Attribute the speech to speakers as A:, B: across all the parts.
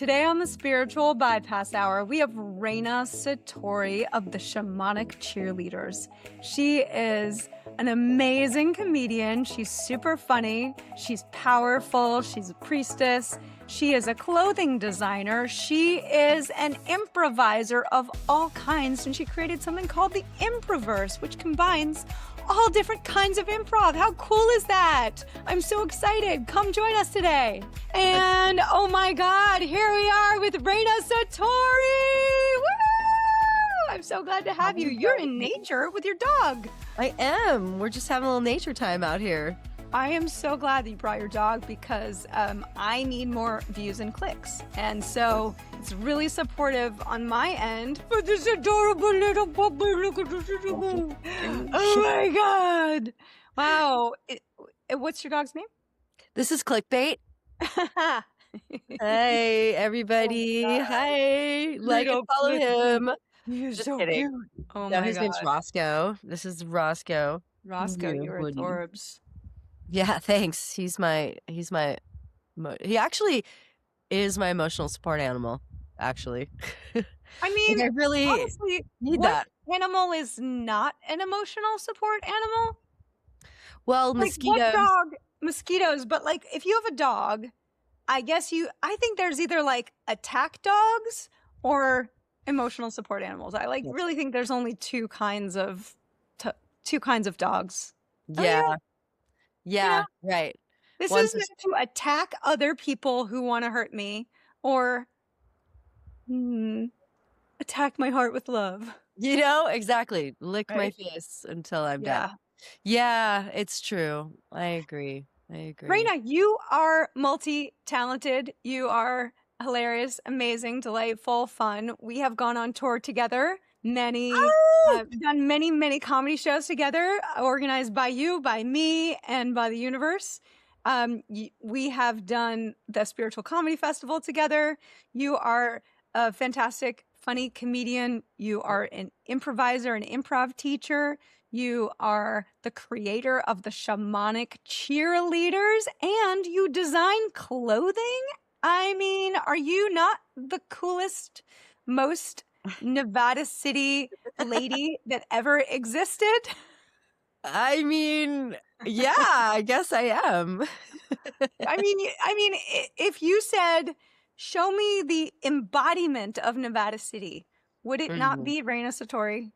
A: Today on the Spiritual Bypass Hour, we have Raina Satori of the Shamanic Cheerleaders. She is an amazing comedian. She's super funny. She's powerful. She's a priestess. She is a clothing designer. She is an improviser of all kinds, and she created something called the Improverse, which combines all different kinds of improv. How cool is that? I'm so excited. Come join us today. And oh my God, here we are with Raina Satori. Woo! I'm so glad to have you. You're in nature with your dog.
B: I am. We're just having a little nature time out here.
A: I am so glad that you brought your dog because I need more views and clicks. And so it's really supportive on my end for this adorable little puppy. Look at this little. Oh my God. Wow. What's your dog's name?
B: This is clickbait. Hey, everybody.
A: Oh,
B: Hi. Like and follow him.
A: He's
B: Just
A: so
B: kidding.
A: cute. Oh
B: No,
A: my
B: his
A: God.
B: name's Roscoe. This is Roscoe.
A: Roscoe, you're
B: Woody.
A: adorbs.
B: Yeah, thanks. He actually is my emotional support animal, actually.
A: I mean,
B: I really
A: honestly,
B: need
A: what
B: that.
A: animal is not an emotional support animal?
B: Well,
A: Like,
B: mosquitoes.
A: what dog? Mosquitoes, but like if you have a dog, I think there's either like attack dogs or emotional support animals. I
B: Yes.
A: really think there's only two kinds of dogs.
B: Yeah. Yeah,
A: You know,
B: right.
A: this
B: One's
A: is meant to attack other people who want to hurt me or attack my heart with love.
B: exactly. Lick my
A: Right?
B: face until I'm
A: Yeah.
B: dead. Yeah, it's true. I agree.
A: Raina, you are multi-talented. You are hilarious, amazing, delightful, fun. We have gone on tour together. Done many comedy shows together, organized by you, by me, and by the universe. We have done the Spiritual Comedy Festival together. You are a fantastic, funny comedian. You are an improviser, an improv teacher. You are the creator of the Shamanic Cheerleaders, and you design clothing. I mean, are you not the coolest, most Nevada City lady that ever existed?
B: I mean, yeah, I guess I am.
A: I mean, if you said, "Show me the embodiment of Nevada City," would it not be Raina Satori?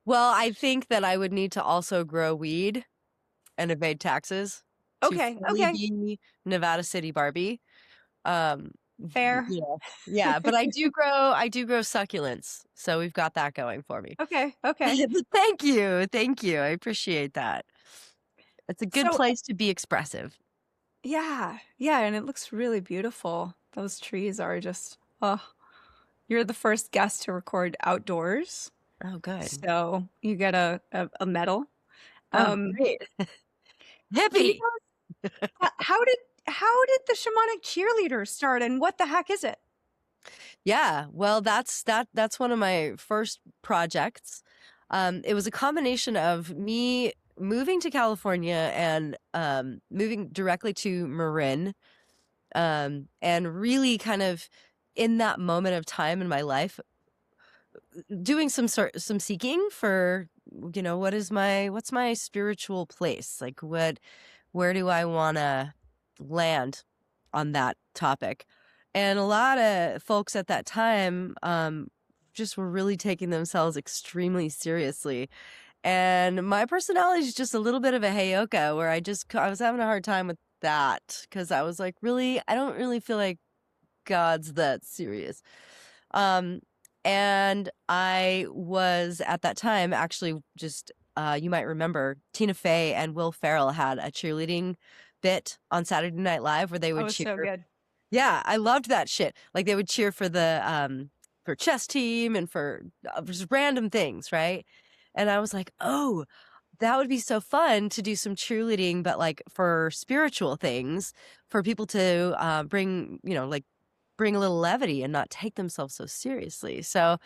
B: Well, I think that I would need to also grow weed and evade taxes
A: Okay,
B: to fully be Nevada City Barbie.
A: Fair.
B: Yeah, but I do grow succulents, so we've got that going for me.
A: Okay.
B: Thank you. I appreciate that. It's a good place to be expressive.
A: Yeah, and it looks really beautiful. Those trees are just, you're the first guest to record outdoors.
B: Oh, good.
A: So you get a medal.
B: Great. Hippie.
A: How did the Shamanic Cheerleaders start, and what the heck is it?
B: Yeah, well, that's one of my first projects. It was a combination of me moving to California and moving directly to Marin, and really kind of in that moment of time in my life, doing some seeking for, what's my spiritual place? Like where do I want to land on that topic? And a lot of folks at that time just were really taking themselves extremely seriously. And my personality is just a little bit of a heyoka, where I was having a hard time with that, because I was like, really, I don't really feel like God's that serious. And I was at that time actually just, you might remember, Tina Fey and Will Ferrell had a cheerleading bit on Saturday Night Live where they would cheer.
A: So good.
B: Yeah, I loved that shit. Like they would cheer for the for chess team and for just random things, right? And I was like, oh, that would be so fun to do some cheerleading, but like for spiritual things, for people to bring a little levity and not take themselves so seriously. So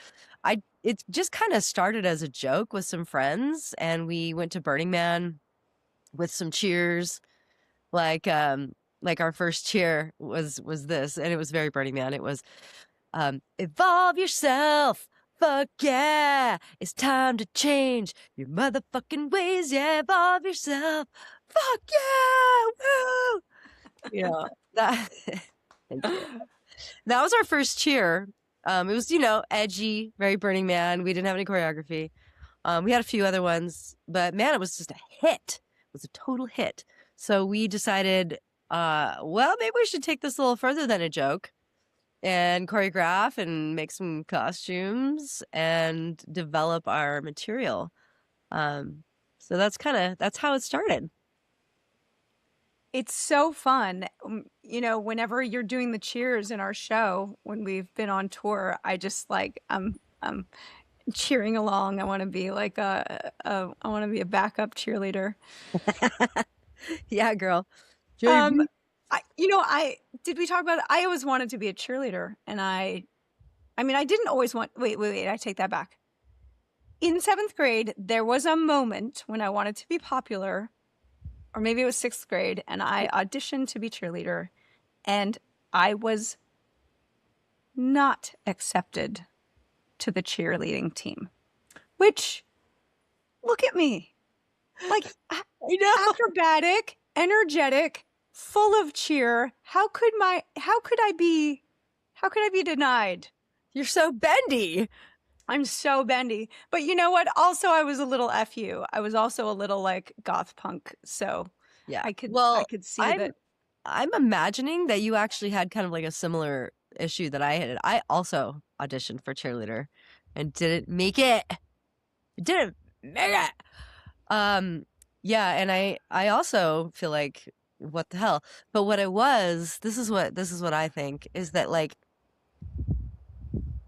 B: it just kind of started as a joke with some friends, and we went to Burning Man with some cheers. Like, like our first cheer was this, and it was very Burning Man. It was evolve yourself. Fuck yeah, it's time to change your motherfucking ways. Yeah, evolve yourself. Fuck yeah, woo! Yeah, that. Thank you. That was our first cheer. It was, edgy, very Burning Man. We didn't have any choreography. We had a few other ones, but man, it was just a hit. It was a total hit. So we decided, well, maybe we should take this a little further than a joke and choreograph and make some costumes and develop our material. So that's how it started.
A: It's so fun. Whenever you're doing the cheers in our show, when we've been on tour, I just I'm cheering along. I want to be like I want to be a backup cheerleader.
B: Yeah, girl.
A: Did we talk about it? I always wanted to be a cheerleader, and I didn't always want. Wait. I take that back. In 7th grade, there was a moment when I wanted to be popular. Or maybe it was 6th grade, and I auditioned to be cheerleader, and I was not accepted to the cheerleading team. Which, look at me. Like, I know. Acrobatic, energetic, full of cheer. How could I be denied?
B: You're so bendy.
A: I'm so bendy. But you know what? Also, I was a little FU. I was also a little like goth punk. So
B: yeah,
A: I could see that.
B: I'm imagining that you actually had kind of like a similar issue that I had. I also auditioned for cheerleader and didn't make it. Yeah, and I also feel like, what the hell? But what it was, this is what I think, is that like,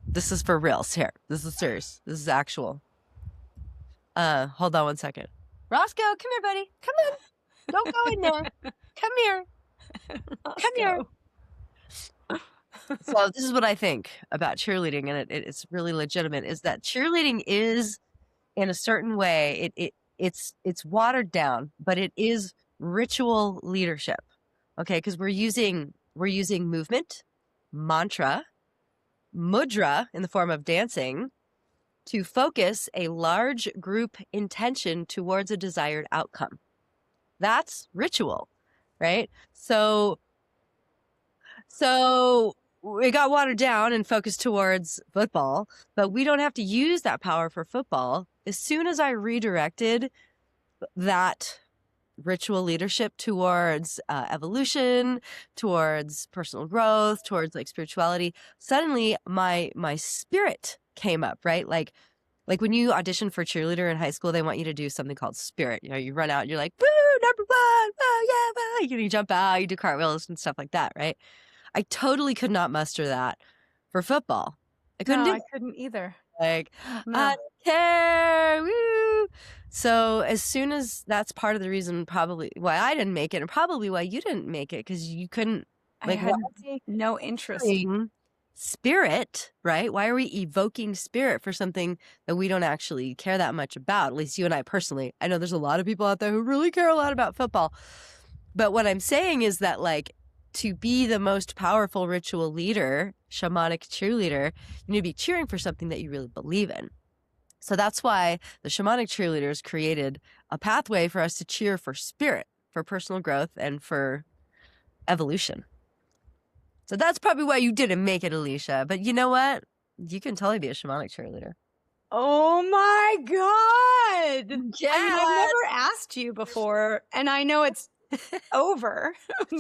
B: this is for reals here. This is serious. This is actual. Hold on one second. Roscoe, come here, buddy. Come on. Don't go in there. Come here. Come here. So this is what I think about cheerleading, and it's really legitimate, is that cheerleading is, in a certain way, it's watered down, but it is ritual leadership. Okay, because we're using movement, mantra, mudra in the form of dancing to focus a large group intention towards a desired outcome. That's ritual, right? So it got watered down and focused towards football, but we don't have to use that power for football. As soon as I redirected that ritual leadership towards evolution, towards personal growth, towards like spirituality, suddenly my spirit came up, right? Like when you audition for cheerleader in high school, they want you to do something called spirit. You run out and you're like, woo, number 1, woo, yeah, woo. You jump out, you do cartwheels and stuff like that, right? I totally could not muster that for football. I
A: couldn't either.
B: Like, no. I don't care, woo. So as soon as, that's part of the reason probably why I didn't make it, and probably why you didn't make it, because you couldn't. Like,
A: I had no interest.
B: Spirit, right? Why are we evoking spirit for something that we don't actually care that much about? At least you and I personally. I know there's a lot of people out there who really care a lot about football. But what I'm saying is that, like, to be the most powerful ritual leader, shamanic cheerleader, you need to be cheering for something that you really believe in. So that's why the shamanic cheerleaders created a pathway for us to cheer for spirit, for personal growth, and for evolution. So that's probably why you didn't make it, Alicia. But you know what? You can totally be a shamanic cheerleader.
A: Oh my God.
B: Yeah.
A: I've never asked you before, and I know it's over,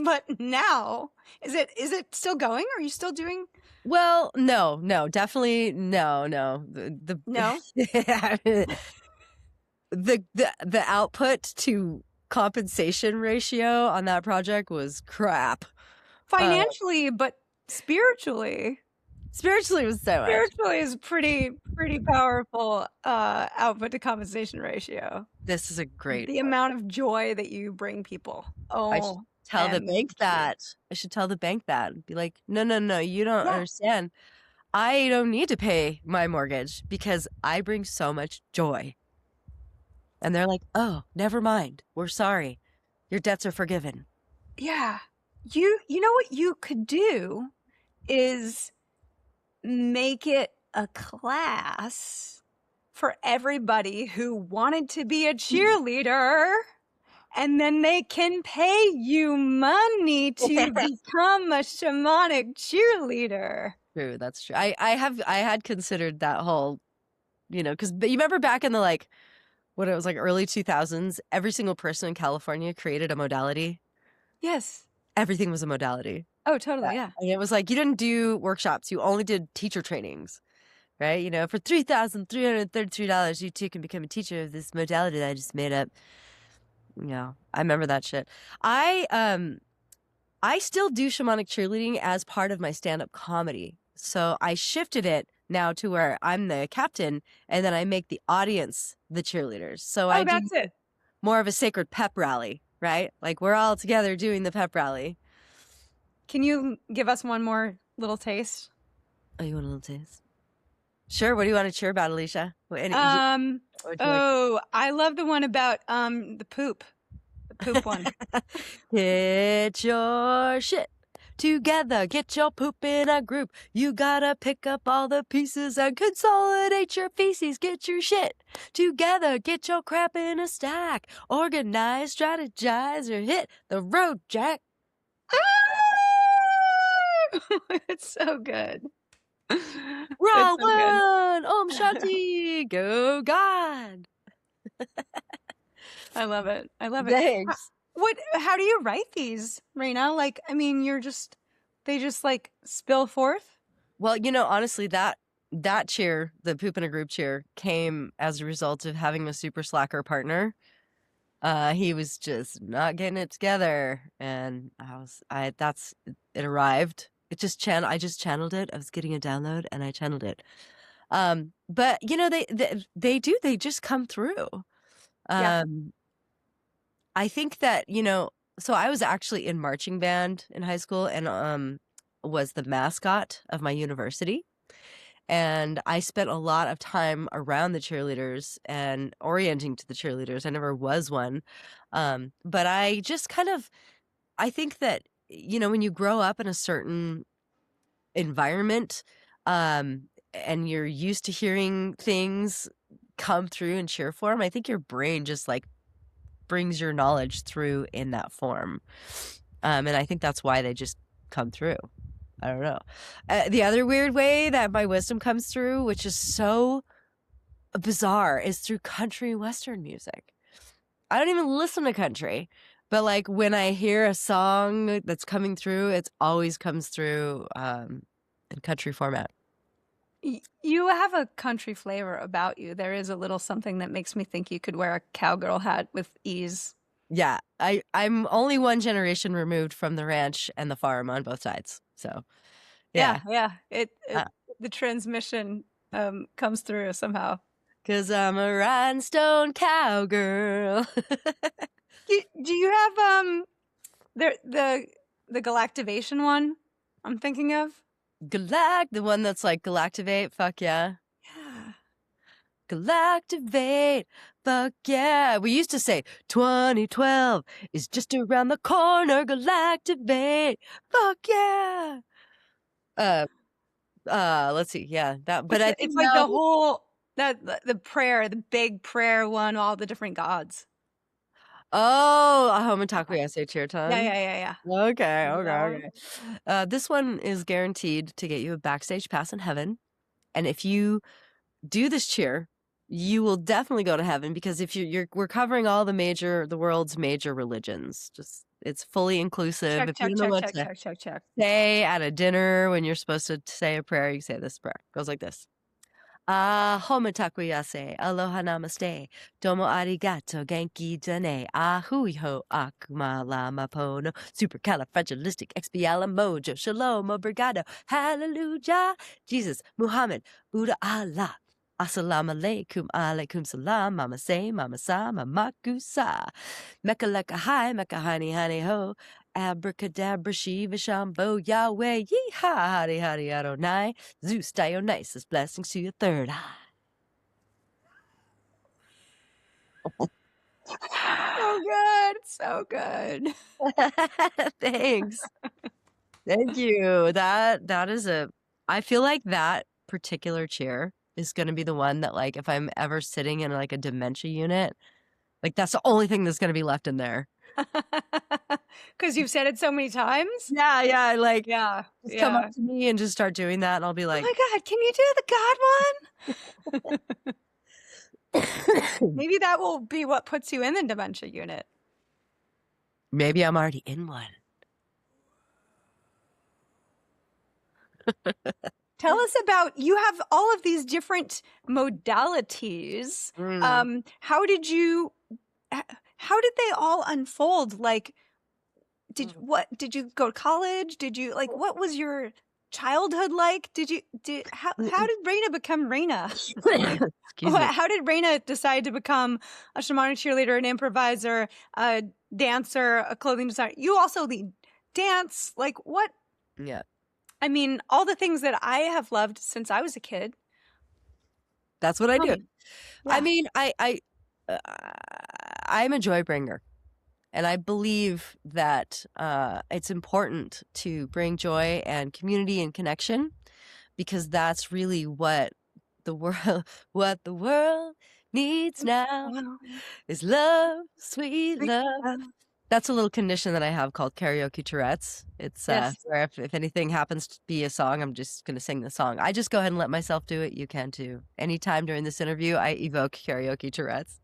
A: but now is it still going? Are you still doing?
B: Well, no, definitely no.
A: No.
B: The output to compensation ratio on that project was crap.
A: Financially, but spiritually was so much. Spiritually is pretty powerful output to compensation ratio.
B: This is a great
A: the amount of joy that you bring people.
B: I should tell the bank that. I should tell the bank that. Be like, no, you don't understand. I don't need to pay my mortgage because I bring so much joy. And they're like, oh, never mind. We're sorry. Your debts are forgiven.
A: Yeah. You know what you could do is make it a class for everybody who wanted to be a cheerleader, and then they can pay you money to become a shamanic cheerleader.
B: True, that's true. I had considered that whole, because you remember back in the what it was like early 2000s, every single person in California created a modality.
A: Yes.
B: Everything was a modality.
A: Oh, totally. Yeah.
B: And it was like you didn't do workshops, you only did teacher trainings, right? For $3,333, you too can become a teacher of this modality that I just made up. I remember that shit. I still do shamanic cheerleading as part of my stand-up comedy. So I shifted it now to where I'm the captain and then I make the audience the cheerleaders. So I do more of a sacred pep rally, right? Like we're all together doing the pep rally.
A: Can you give us one more little taste?
B: Oh, you want a little taste? Sure. What do you want to cheer about, Alicia?
A: I love the one about the poop. The poop one.
B: Get your shit together, get your poop in a group. You gotta pick up all the pieces and consolidate your feces. Get your shit together, get your crap in a stack. Organize, strategize, or hit the road, Jack.
A: It's so good.
B: Wrong one! Om Shanti! Go God!
A: I love it. I love it.
B: Thanks.
A: How do you write these, Raina? Like, I mean, they just like spill forth?
B: Well, honestly, that cheer, the poop in a group cheer, came as a result of having a super slacker partner. He was just not getting it together, and it arrived. I just channeled it. I was getting a download, and I channeled it. But they just come through.
A: Yeah.
B: I think that, so I was actually in marching band in high school and was the mascot of my university. And I spent a lot of time around the cheerleaders and orienting to the cheerleaders. I never was one. But I just I think that, when you grow up in a certain environment and you're used to hearing things come through in cheer form, I think your brain just brings your knowledge through in that form. And I think that's why they just come through. I don't know. The other weird way that my wisdom comes through, which is so bizarre, is through country western music. I don't even listen to country, but when I hear a song that's coming through, it always comes through in country format.
A: You have a country flavor about you. There is a little something that makes me think you could wear a cowgirl hat with ease.
B: Yeah, I'm only one generation removed from the ranch and the farm on both sides. So, yeah.
A: The transmission comes through somehow.
B: 'Cause I'm a rhinestone cowgirl.
A: Do you have the galactivation one I'm thinking of?
B: The one that's like galactivate, fuck yeah.
A: Yeah.
B: Galactivate, fuck yeah. We used to say 2012 is just around the corner. Galactivate, fuck yeah. Let's see, yeah, that. But
A: It's like the whole the prayer, the big prayer one, all the different gods.
B: Oh, a Homataku essay cheer time.
A: Yeah.
B: Okay. This one is guaranteed to get you a backstage pass in heaven, and if you do this cheer, you will definitely go to heaven because if we're covering all the world's major religions. It's fully inclusive. If you don't know what to say at a dinner when you're supposed to say a prayer, you say this prayer. It goes like this. Homataku yase, aloha namaste, domo arigato, genki dane, ahuiho, akuma lama pono, supercalifragilisticexpialimojo, shalom, obrigado, hallelujah, Jesus, Muhammad, Buddha, Allah. Assalamu alaikum salam, mama say, mama sa, mama kusa. Mecca leka hi, mecca honey, honey ho. Abracadabra, Shiva, Shambo, Yahweh, Yeehaw, Howdy, Howdy, Adonai. Zeus, Dionysus, blessings to your third eye.
A: So good, so good.
B: Thanks. Thank you. That is I feel like that particular chair is gonna be the one that, like, if I'm ever sitting in, like, a dementia unit, like, that's the only thing that's gonna be left in there.
A: 'Cause you've said it so many times?
B: Yeah, yeah, like,
A: Yeah,
B: just come up
A: yeah.
B: to me and just start doing that, and I'll be
A: "Oh
B: like
A: my god, can you do the God one?" Maybe that will be what puts you in the dementia unit.
B: maybe I'm already in one.
A: Tell us about you have all of these different modalities.
B: Mm.
A: How did you how did they all unfold? Like, did you go to college? Did you like what was your childhood like? How did Raina become Raina?
B: Excuse me.
A: How did Raina decide to become a shamanic cheerleader, an improviser, a dancer, a clothing designer? You also lead dance. Like what?
B: Yeah,
A: I mean, all the things that I have loved since I was a kid.
B: that's what I
A: Tell
B: do.
A: me.
B: I
A: Yeah.
B: mean, uh, I'm a joy bringer, and I believe that, it's important to bring joy and community and connection because that's really what the world what the world needs now
A: Wow.
B: is love, sweet
A: Sweet
B: love.
A: love.
B: That's a little condition that I have called karaoke Tourette's. It's,
A: Yes.
B: where if anything happens to be a song, I'm just gonna sing the song. I just go ahead and let myself do it, you can too. Anytime during this interview, I evoke karaoke Tourette's.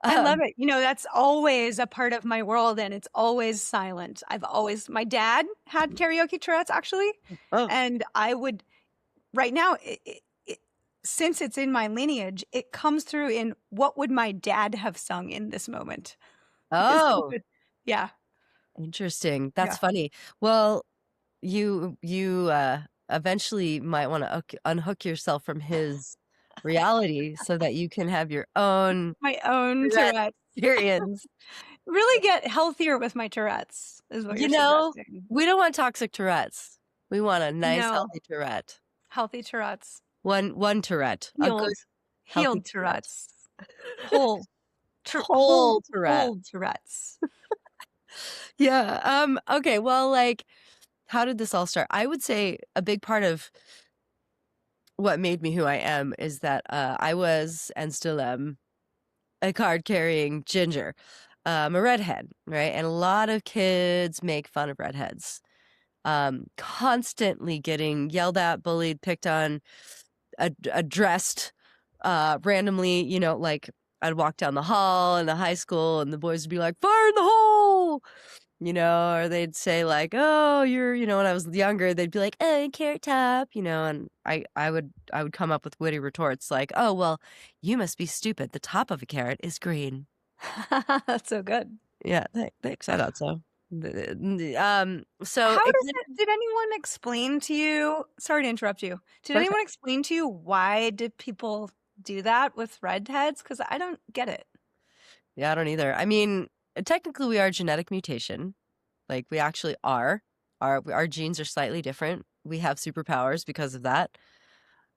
A: I love
B: Um
A: it. You know, that's always a part of my world and it's always silent. My dad had karaoke Tourette's actually.
B: Oh.
A: And I would, right now, since it's in my lineage, it comes through in what would my dad have sung in this moment? Because he
B: Oh,
A: would, yeah,
B: interesting.
A: yeah.
B: That's funny. Well, you eventually might wanna unhook yourself from his reality so that you can have your own
A: My own
B: Tourette
A: Tourette's.
B: experience.
A: Really get healthier with my Tourette's, is what
B: You
A: you're
B: know,
A: suggesting.
B: we don't want toxic Tourette's. We want a nice,
A: No,
B: healthy Tourette.
A: healthy Tourette's.
B: One Tourette, a good,
A: Healed.
B: healthy
A: Healed
B: Tourette.
A: Tourette's. Whole.
B: Whole Tourette.
A: Whole Tourette's.
B: Yeah, okay, well, like, how did this all start? I would say a big part of what made me who I am is that, I was and still am a card-carrying ginger. A redhead, right? And a lot of kids make fun of redheads. Constantly getting yelled at, bullied, picked on, addressed, randomly, like, I'd walk down the hall in the high school and the boys would be like, "Fire in the hole!" Or they'd say like, "Oh, you're," when I was younger, they'd be like, "Oh, carrot top," and I would come up with witty retorts like, "Oh, well, you must be stupid. The top of a carrot is green."
A: That's so good.
B: Yeah, thanks. I thought so. So
A: How
B: it
A: does it did anyone explain to you sorry to interrupt you. Did
B: okay.
A: anyone explain to you why did people do that with redheads? Because I don't get it.
B: Yeah, I don't either. I mean, technically, we are a genetic mutation. Like, we actually are. Our genes are slightly different. We have superpowers because of that.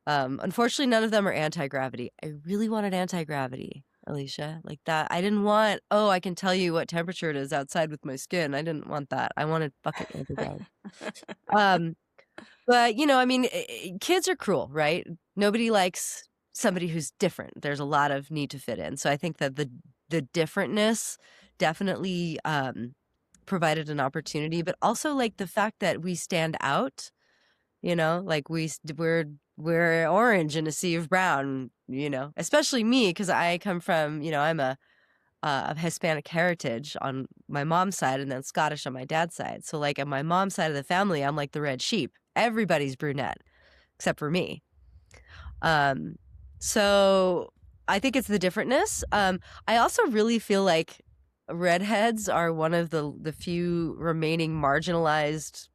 B: Unfortunately, none of them are anti-gravity. I really wanted anti-gravity, Alicia. Like that. I didn't want, oh, I can tell you what temperature it is outside with my skin. I didn't want that. I wanted fucking anti-gravity. But, I mean, kids are cruel, right? Nobody likes somebody who's different. There's a lot of need to fit in. So I think that the differentness definitely provided an opportunity, but also like the fact that we stand out, like we're orange in a sea of brown, especially me because I come from, I'm a of Hispanic heritage on my mom's side and then Scottish on my dad's side. So like on my mom's side of the family, I'm like the red sheep. Everybody's brunette except for me. So I think it's the differentness. I also really feel like redheads are one of the few remaining marginalized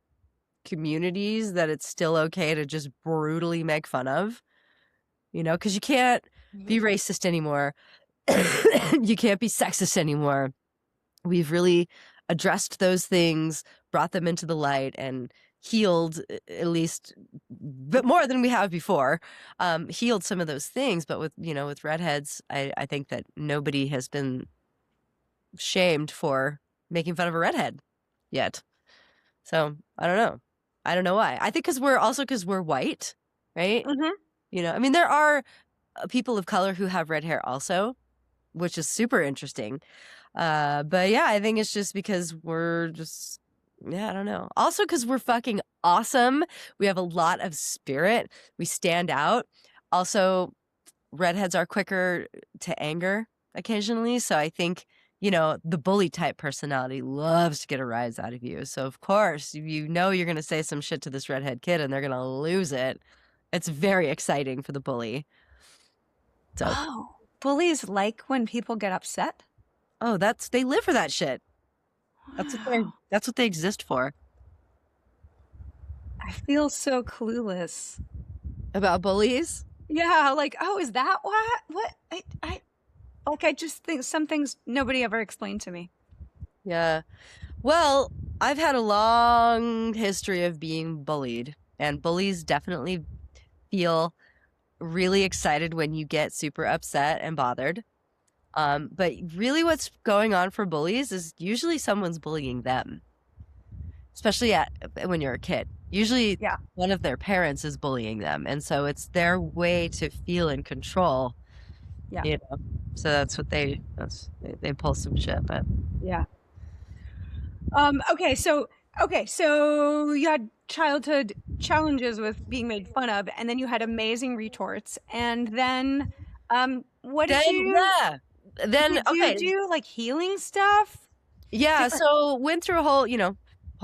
B: communities that it's still okay to just brutally make fun of, because you can't be racist anymore. You can't be sexist anymore. We've really addressed those things, brought them into the light, and healed at least but more than we have before, healed some of those things. But with redheads, I think that nobody has been shamed for making fun of a redhead yet. So I don't know. I don't know why. I think because we're white, right?
A: Mm-hmm.
B: You know, I mean, there are people of color who have red hair also, which is super interesting. But yeah, I think it's just because we're just, yeah, I don't know. Also because we're fucking awesome. We have a lot of spirit. We stand out. Also, redheads are quicker to anger occasionally. So I think, you know, the bully type personality loves to get a rise out of you. So of course, you know you're going to say some shit to this redhead kid and they're going to lose it. It's very exciting for the bully. So,
A: Oh, bullies like when people get upset?
B: oh, they live for that shit.
A: Wow.
B: That's what they exist for.
A: I feel so clueless.
B: About bullies?
A: Yeah, like, oh, is that what? I just think some things nobody ever explained to me.
B: Yeah. Well, I've had a long history of being bullied, and bullies definitely feel really excited when you get super upset and bothered. But really what's going on for bullies is usually someone's bullying them, especially when you're a kid. Usually
A: Yeah.
B: one of their parents is bullying them. And so it's their way to feel in control.
A: Yeah.
B: You know? So that's what they pull some shit, but
A: Yeah. Okay, so you had childhood challenges with being made fun of, and then you had amazing retorts, and then what did
B: then
A: you
B: okay.
A: do, like healing stuff?
B: Yeah,
A: Different-
B: so went through a whole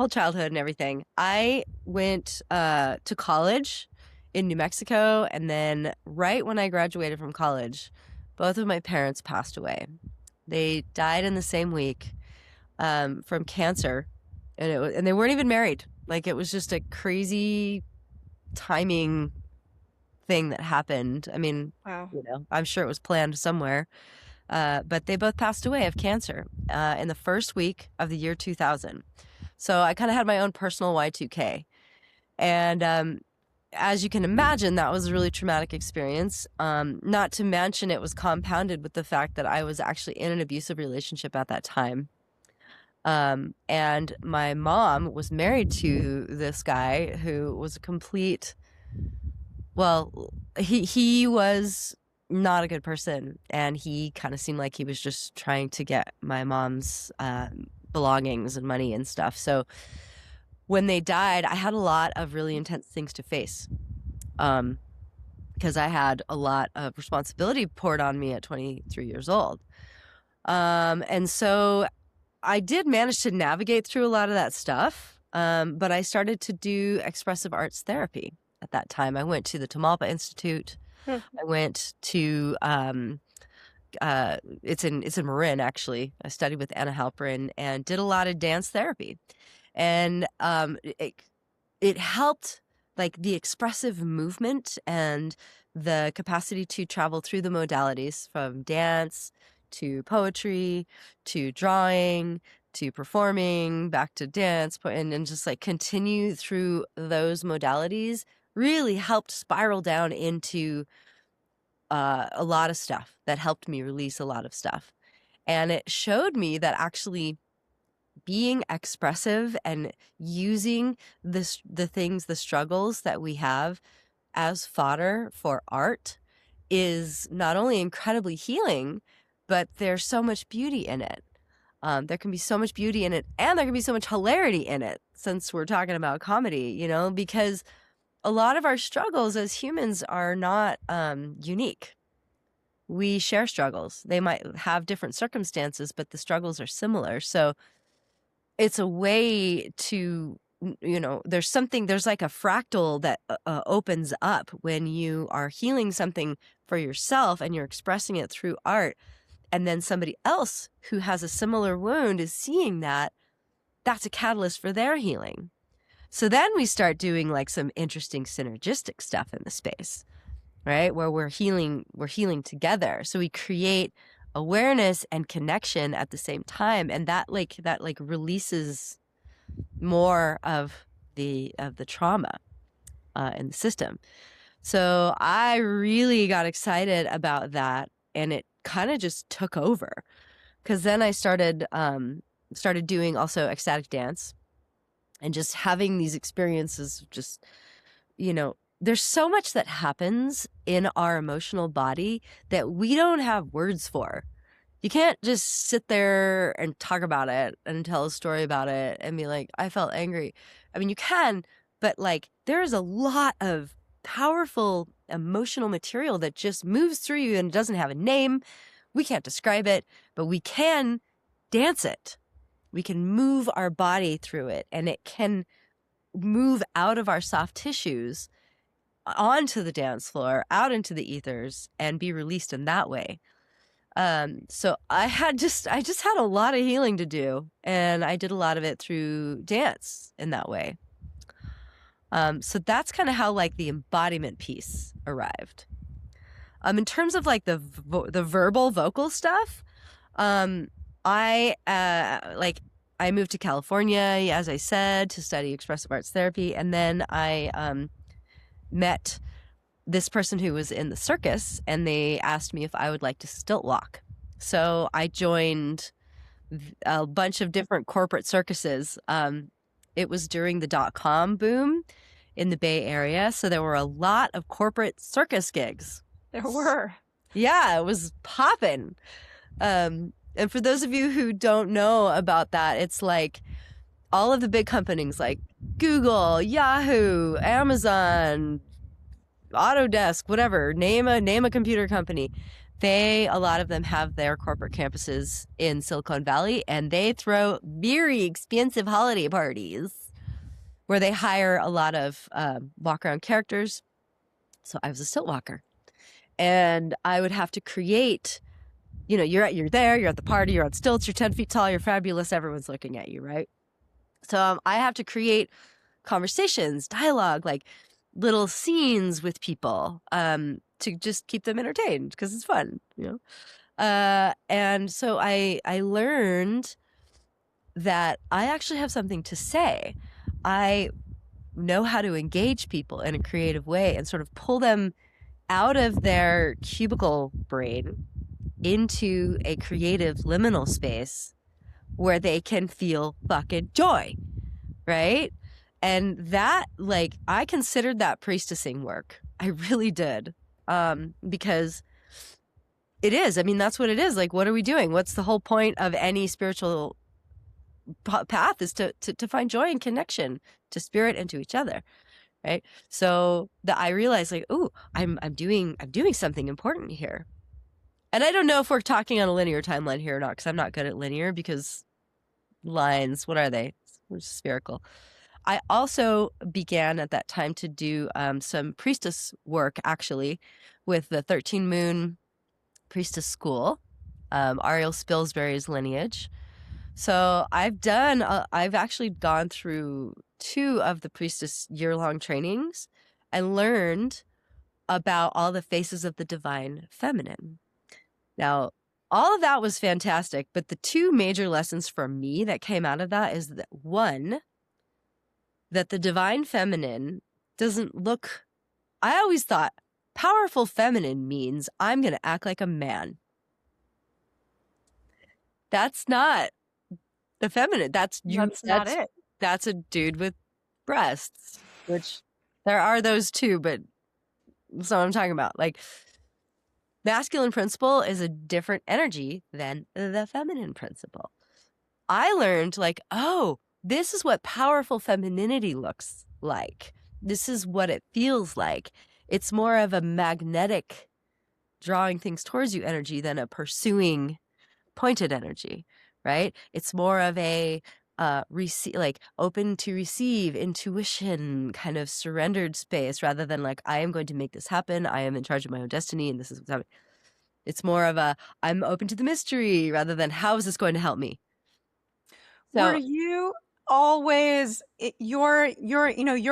B: childhood and everything. I went to college in New Mexico, and then right when I graduated from college, both of my parents passed away. They died in the same week from cancer, and they weren't even married. Like it was just a crazy timing thing that happened. I mean,
A: Wow.
B: you know, I'm sure it was planned somewhere. But they both passed away of cancer in the first week of the year 2000. So I kind of had my own personal Y2K. And as you can imagine, that was a really traumatic experience. Not to mention, it was compounded with the fact that I was actually in an abusive relationship at that time. And my mom was married to this guy who was a complete, well, he was not a good person, and he kind of seemed like he was just trying to get my mom's belongings and money and stuff. So when they died, I had a lot of really intense things to face because I had a lot of responsibility poured on me at 23 years old. And so I did manage to navigate through a lot of that stuff, but I started to do expressive arts therapy at that time. I went to the Tamalpa Institute. I went to it's in Marin, actually. I studied with Anna Halperin and did a lot of dance therapy, and it helped, like the expressive movement and the capacity to travel through the modalities from dance to poetry to drawing to performing back to dance, and just like continue through those modalities really helped spiral down into a lot of stuff that helped me release a lot of stuff. And it showed me that actually being expressive and using the struggles that we have as fodder for art is not only incredibly healing, but there's so much beauty in it. There can be so much beauty in it, and there can be so much hilarity in it, since we're talking about comedy, you know, because a lot of our struggles as humans are not unique. We share struggles. They might have different circumstances, but the struggles are similar. So it's a way to, you know, there's like a fractal that opens up when you are healing something for yourself and you're expressing it through art. And then somebody else who has a similar wound is seeing that. That's a catalyst for their healing. So then we start doing like some interesting synergistic stuff in the space, right? Where we're healing together. So we create awareness and connection at the same time. And that releases more of the trauma in the system. So I really got excited about that, and it kind of just took over. because then I started doing also ecstatic dance, and just having these experiences. Just, there's so much that happens in our emotional body that we don't have words for. You can't just sit there and talk about it and tell a story about it and be like, I felt angry. I mean, you can, but like, there's a lot of powerful emotional material that just moves through you and it doesn't have a name. We can't describe it, but we can dance it. We can move our body through it, and it can move out of our soft tissues onto the dance floor, out into the ethers, and be released in that way. So I just had a lot of healing to do, and I did a lot of it through dance in that way. So that's kind of how like the embodiment piece arrived. In terms of like the verbal vocal stuff, I moved to California, as I said, to study expressive arts therapy, and then I met this person who was in the circus, and they asked me if I would like to stilt walk. So I joined a bunch of different corporate circuses. It was during the .com boom in the Bay Area, so there were a lot of corporate circus gigs.
A: There were.
B: Yeah, it was popping. And for those of you who don't know about that, it's like all of the big companies like Google, Yahoo, Amazon, Autodesk, whatever, name a computer company. A lot of them have their corporate campuses in Silicon Valley, and they throw very expensive holiday parties where they hire a lot of walk around characters. So I was a stilt walker, and I would have to create, you're there, you're at the party, you're on stilts, you're 10 feet tall, you're fabulous, everyone's looking at you, right? So I have to create conversations, dialogue, like little scenes with people to just keep them entertained because it's fun, and so I learned that I actually have something to say. I know how to engage people in a creative way and sort of pull them out of their cubicle brain into a creative liminal space where they can feel fucking joy, right? And that, like, I considered that priestessing work. I really did. Because it is. I mean, that's what it is. Like, what are we doing? What's the whole point of any spiritual path is to find joy and connection to spirit and to each other, right? So I realized, like, oh, I'm doing something important here. And I don't know if we're talking on a linear timeline here or not, because I'm not good at linear, because lines, what are they? We're spherical. I also began at that time to do some priestess work, actually, with the 13 Moon Priestess School, Ariel Spilsbury's lineage. So I've actually gone through 2 of the priestess year-long trainings and learned about all the faces of the divine feminine. Now, all of that was fantastic, but the 2 major lessons for me that came out of that is that, one, that the divine feminine doesn't look... I always thought powerful feminine means I'm going to act like a man. That's not the feminine. That's
A: not it.
B: That's a dude with breasts, which there are those too, but that's not what I'm talking about. Like, masculine principle is a different energy than the feminine principle. I learned, like, oh, this is what powerful femininity looks like. This is what it feels like. It's more of a magnetic drawing things towards you energy than a pursuing pointed energy, right? It's more of a open to receive, intuition, kind of surrendered space, rather than like, I am going to make this happen. I am in charge of my own destiny, and this is what's happening. It's more of a, I'm open to the mystery, rather than how is this going to help me?
A: So, were you always your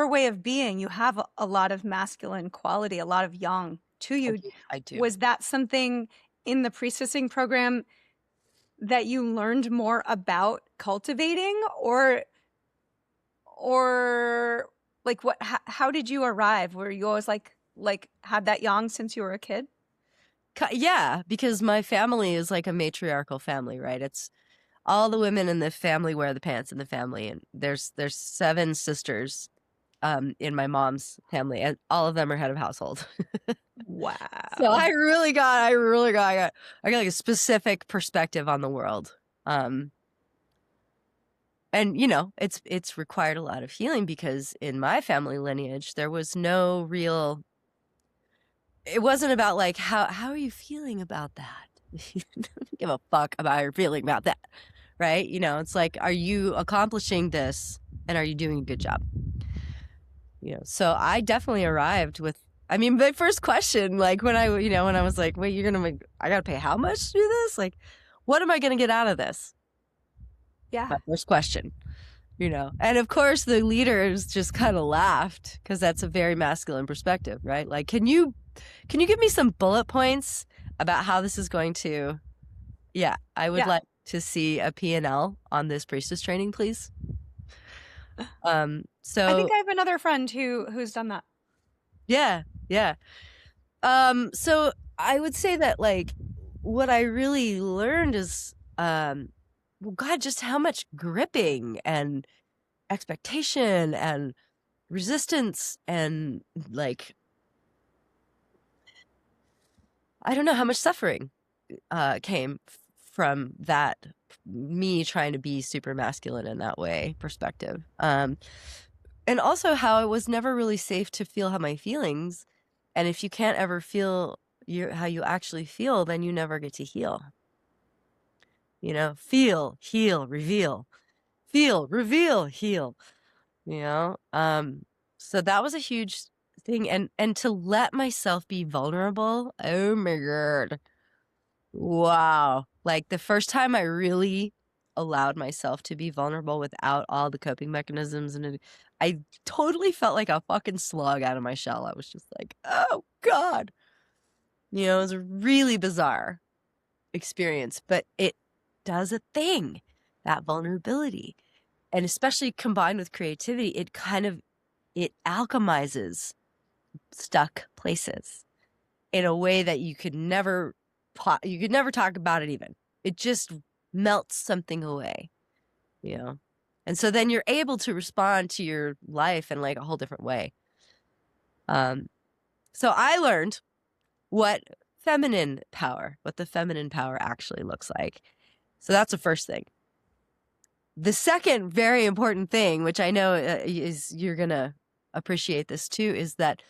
A: way of being? You have a lot of masculine quality, a lot of yang to you.
B: I do.
A: Was that something in the priestessing program that you learned more about cultivating, or like what? How did you arrive? Were you always like had that yang since you were a kid?
B: Yeah, because my family is like a matriarchal family, right? It's all the women in the family wear the pants in the family, and there's 7 sisters in my mom's family, and all of them are head of household.
A: Wow.
B: So I got like a specific perspective on the world. And you know, it's required a lot of healing, because in my family lineage there was no real, it wasn't about like how are you feeling about that? Don't give a fuck about how you're feeling about that. Right? You know, it's like, are you accomplishing this and are you doing a good job? You know, so I definitely arrived with, I mean, my first question, like when I was like, wait, I got to pay how much to do this? Like, what am I going to get out of this?
A: Yeah.
B: My first question, you know, and of course the leaders just kind of laughed, because that's a very masculine perspective, right? Like, can you give me some bullet points about how this is going to, yeah, I would like to see a P&L on this priestess training, please. So
A: I think I have another friend who's done that.
B: Yeah. So I would say that, like, what I really learned is, well, God, just how much gripping and expectation and resistance and, like, I don't know how much suffering came from that, me trying to be super masculine in that way perspective. And also how it was never really safe to feel how my feelings, and if you can't ever feel how you actually feel, then you never get to heal. You know, feel, heal, reveal, feel, reveal, heal. You know, so that was a huge thing, and to let myself be vulnerable. Oh my God. Wow. Like the first time I really allowed myself to be vulnerable without all the coping mechanisms, and I totally felt like a fucking slug out of my shell. I was just like, oh God. You know, it was a really bizarre experience, but it does a thing, that vulnerability. And especially combined with creativity, it alchemizes stuck places in a way that you could never talk about it even. It just melts something away, you know? And so then you're able to respond to your life in like a whole different way. So I learned what the feminine power actually looks like. So that's the first thing. The second very important thing, which I know is you're going to appreciate this too, is that,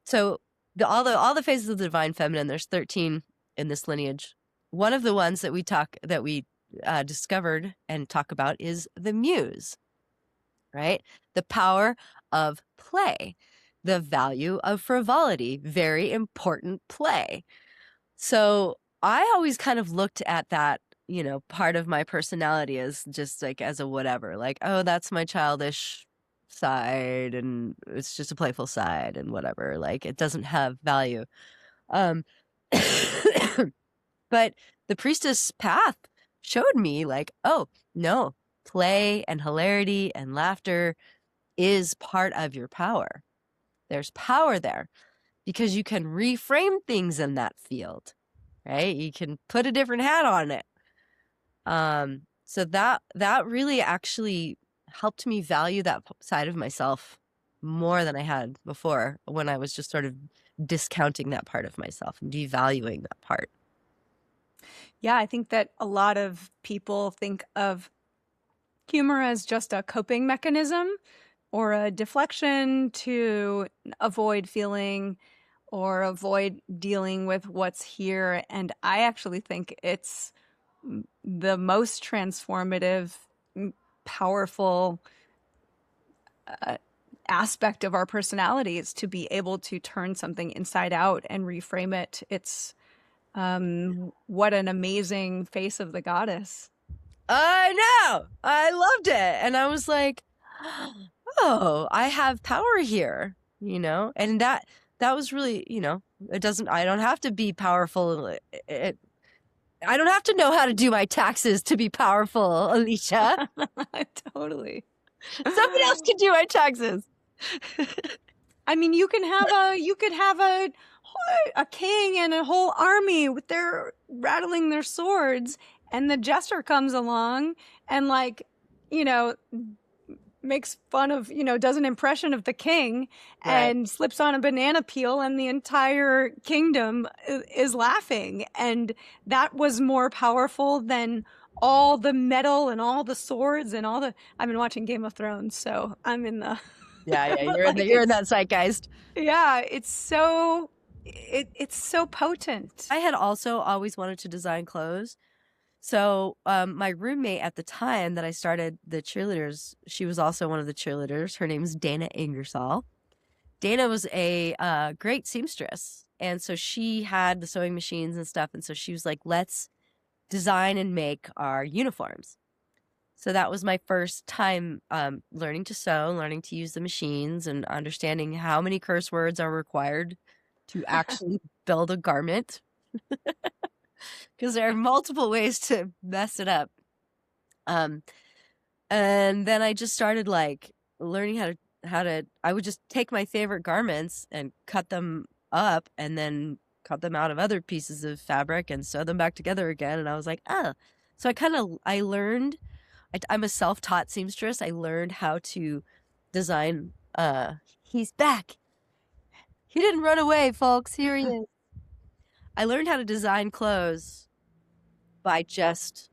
B: so all the phases of the divine feminine, there's 13 in this lineage. One of the ones that we discovered and talk about is the muse, right? The power of play, the value of frivolity, very important play. So I always kind of looked at that, you know, part of my personality as just like as a whatever, like, oh, that's my childish side and it's just a playful side and whatever, like it doesn't have value. But the priestess path showed me like, oh no, play and hilarity and laughter is part of your power. There's power there because you can reframe things in that field, right? You can put a different hat on it. So that really actually helped me value that side of myself more than I had before, when I was just sort of discounting that part of myself and devaluing that part.
A: Yeah, I think that a lot of people think of humor as just a coping mechanism or a deflection to avoid feeling or avoid dealing with what's here. And I actually think it's the most transformative, powerful aspect of our personalities, to be able to turn something inside out and reframe it. It's what an amazing face of the goddess.
B: I know. I loved it. And I was like, oh, I have power here, you know? And that was really, you know, I don't have to be powerful. I don't have to know how to do my taxes to be powerful, Alicia.
A: Totally.
B: Somebody else can do my taxes.
A: I mean, you could have a a king and a whole army with their rattling their swords, and the jester comes along and like, you know, makes fun of, does an impression of the king and slips on a banana peel, and the entire kingdom is laughing. And that was more powerful than all the metal and all the swords and all the. I've been watching Game of Thrones, so I'm in the.
B: Yeah, you're in that zeitgeist.
A: Yeah, it's so potent.
B: I had also always wanted to design clothes. So my roommate at the time that I started the cheerleaders, she was also one of the cheerleaders. Her name is Dana Ingersoll. Dana was a great seamstress. And so she had the sewing machines and stuff. And so she was like, let's design and make our uniforms. So that was my first time learning to sew, learning to use the machines, and understanding how many curse words are required to actually build a garment. Because there are multiple ways to mess it up. And then I just started like learning how to I would just take my favorite garments and cut them up and then cut them out of other pieces of fabric and sew them back together again. And I was like, so I learned, I'm a self-taught seamstress. I learned how to design. He's back. He didn't run away, folks. Here he is. I learned how to design clothes by just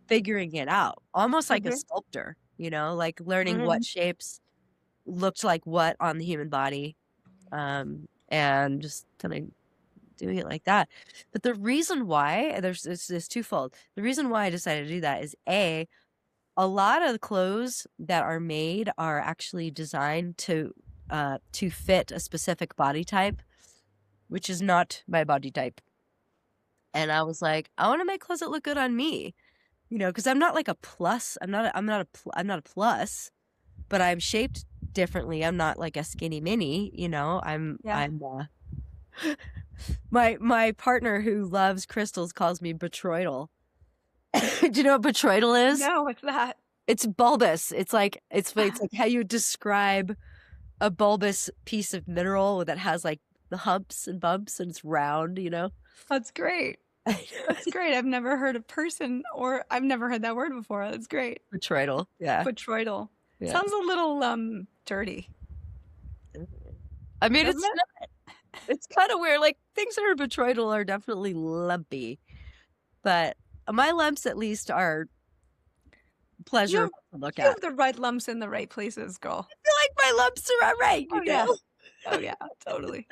B: figuring it out, almost like a sculptor, like learning what shapes looked like what on the human body, and just kind of doing it like that. But the reason why it's twofold. The reason why I decided to do that is a lot of the clothes that are made are actually designed to fit a specific body type, which is not my body type. And I was like, I want to make clothes that look good on me, because I'm not like a plus. I'm not a plus, but I'm shaped differently. I'm not like a skinny mini, my partner who loves crystals calls me botroidal. Do you know what botroidal is?
A: No, what's that?
B: It's bulbous. It's like how you describe a bulbous piece of mineral that has like the humps and bumps and it's round,
A: That's great. That's great. I've never heard I've never heard that word before. That's great.
B: Botroidal. Yeah.
A: Botroidal.
B: Yeah.
A: Sounds a little dirty.
B: I mean, it's not. It's kind of weird. Like things that are botroidal are definitely lumpy, but my lumps at least are pleasurable to look at.
A: You have the right lumps in the right places, girl.
B: I feel like my lumps are all right.
A: Yeah. Oh yeah, totally.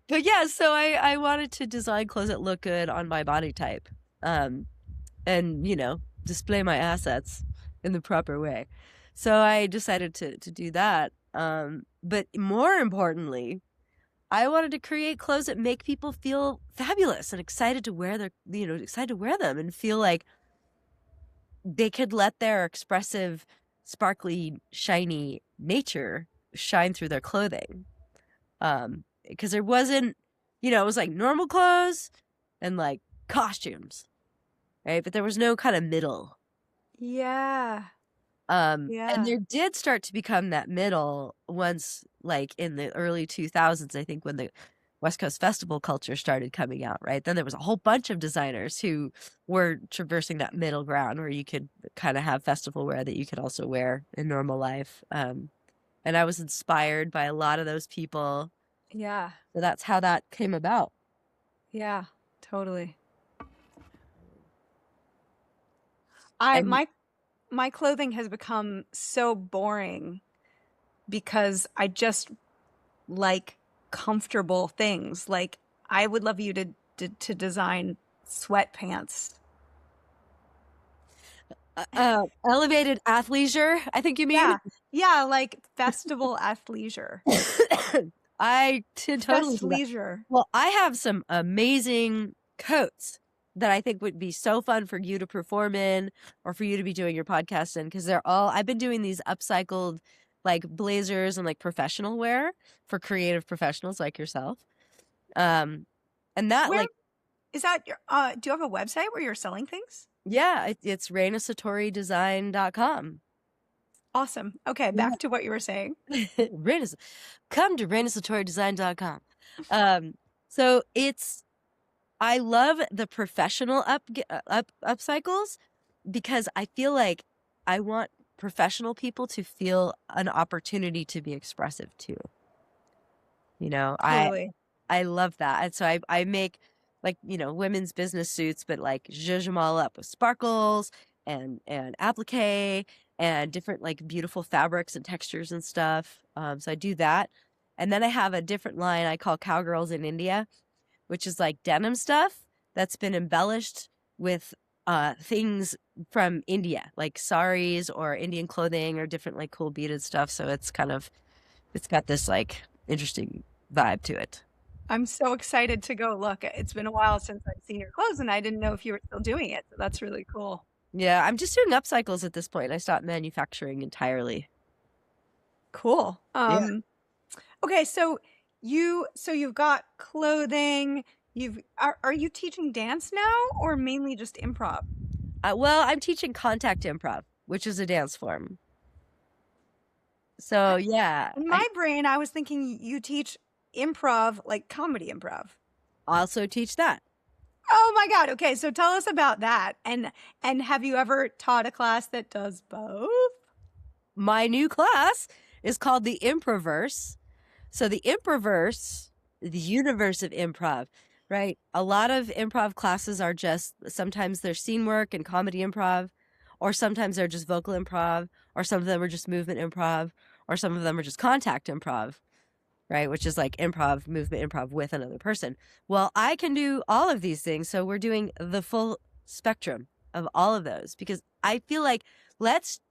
B: But yeah, so I wanted to design clothes that look good on my body type, and display my assets in the proper way. So I decided to do that. But more importantly, I wanted to create clothes that make people feel fabulous and excited to wear them and feel like they could let their expressive, sparkly, shiny nature shine through their clothing. Because there wasn't, it was like normal clothes and like costumes, right? But there was no kind of middle.
A: Yeah.
B: And there did start to become that middle once, like in the early 2000s, I think, when the West Coast festival culture started coming out, right? Then there was a whole bunch of designers who were traversing that middle ground where you could kind of have festival wear that you could also wear in normal life. And I was inspired by a lot of those people.
A: Yeah.
B: So that's how that came about.
A: Yeah, totally. My clothing has become so boring because I just like comfortable things. Like I would love you to design sweatpants.
B: Elevated athleisure, I think you mean?
A: Yeah, like festival athleisure.
B: I totally
A: athleisure.
B: Well, I have some amazing coats that I think would be so fun for you to perform in or for you to be doing your podcast in, because I've been doing these upcycled like blazers and like professional wear for creative professionals like yourself. And that
A: is that your do you have a website where you're selling things?
B: Yeah, it's RainaSatoriDesign.com.
A: Awesome. Okay, back to what you were saying.
B: Come to rainasatorydesign.com. So I love the professional upcycles because I feel like I want professional people to feel an opportunity to be expressive too. You know,
A: Totally.
B: I love that. And so I make like, you know, women's business suits, but like zhuzh them all up with sparkles and applique and different like beautiful fabrics and textures and stuff. So I do that. And then I have a different line I call Cowgirls in India, which is like denim stuff that's been embellished with things from India, like saris or Indian clothing or different like cool beaded stuff. So it's got this like interesting vibe to it.
A: I'm so excited to go look. It's been a while since I've seen your clothes, and I didn't know if you were still doing it. So that's really cool.
B: Yeah, I'm just doing upcycles at this point. I stopped manufacturing entirely.
A: Cool.
B: Yeah.
A: Okay, so you've got clothing. Are you teaching dance now, or mainly just improv?
B: Well, I'm teaching contact improv, which is a dance form. So yeah,
A: In my brain, I was thinking you teach improv, like comedy improv.
B: I also teach that.
A: Oh my God. Okay, so tell us about that. And have you ever taught a class that does both?
B: My new class is called the Improverse. So the Improverse, the universe of improv, right? A lot of improv classes are just sometimes they're scene work and comedy improv, or sometimes they're just vocal improv, or some of them are just movement improv, or some of them are just contact improv, right? Which is like improv, movement improv with another person. Well, I can do all of these things. So we're doing the full spectrum of all of those because I feel like let's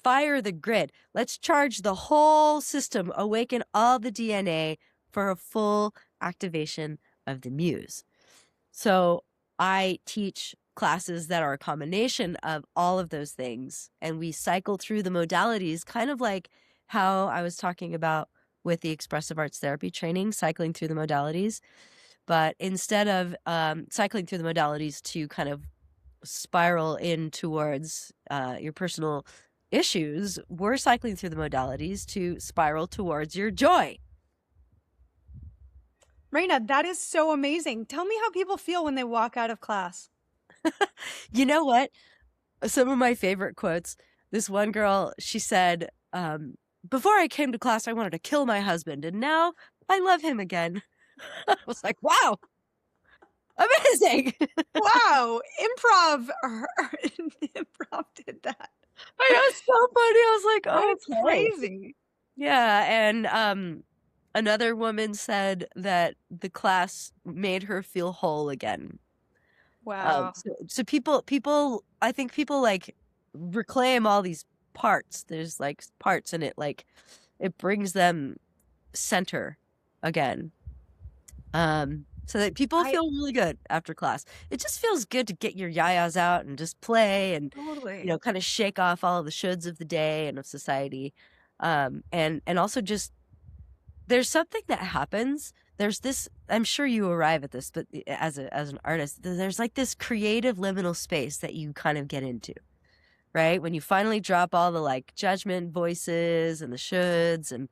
B: fire the grid. Let's charge the whole system, awaken all the DNA for a full activation of the muse. So I teach classes that are a combination of all of those things, and we cycle through the modalities, kind of like how I was talking about with the expressive arts therapy training, cycling through the modalities. But instead of cycling through the modalities to kind of spiral in towards your personal issues, we're cycling through the modalities to spiral towards your joy.
A: Raina, that is so amazing. Tell me how people feel when they walk out of class.
B: You know what? Some of my favorite quotes. This one girl, she said, before I came to class, I wanted to kill my husband, and now I love him again. I was like, wow, amazing.
A: Wow, improv did that.
B: I know, it's so funny. I was like, oh,
A: that's crazy.
B: Yeah, and another woman said that the class made her feel whole again.
A: Wow.
B: So people, I think people like reclaim all these parts. There's like parts in it, like it brings them center again. So that people feel really good after class. It just feels good to get your yayas out and just play and
A: Totally.
B: you know, kind of shake off all of the shoulds of the day and of society. And also just there's something that happens. There's this, I'm sure you arrive at this, but as an artist, there's like this creative liminal space that you kind of get into, right? When you finally drop all the like judgment voices and the shoulds and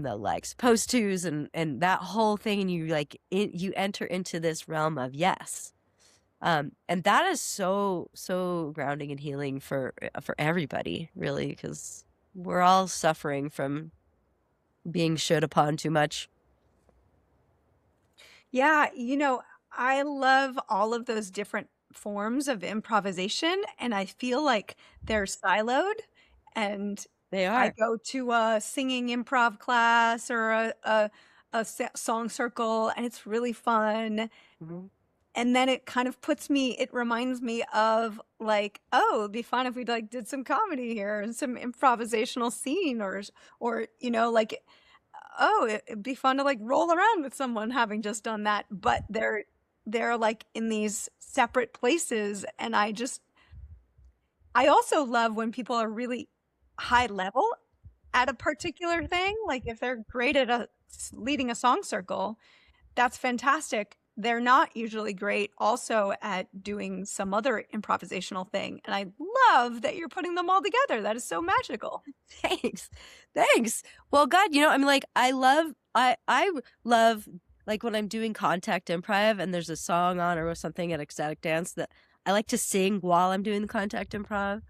B: the like supposed tos and that whole thing, and you like you enter into this realm of yes. And that is so grounding and healing for everybody, really, because we're all suffering from being should upon too much.
A: Yeah, I love all of those different forms of improvisation, and I feel like they're siloed, and
B: They are.
A: I go to a singing improv class or a song circle, and it's really fun.
B: Mm-hmm.
A: And then it kind of it reminds me of like, oh, it'd be fun if we like did some comedy here and some improvisational scene or like, oh, it'd be fun to like roll around with someone having just done that. But they're like in these separate places. And I also love when people are really high level at a particular thing. Like if they're great at leading a song circle, that's fantastic. they're not usually great also at doing some other improvisational thing. And I love that you're putting them all together. That is so magical.
B: Thanks. Thanks. Well, God, I mean, like, I love, like, when I'm doing contact improv and there's a song on or something at ecstatic dance that I like to sing while I'm doing the contact improv.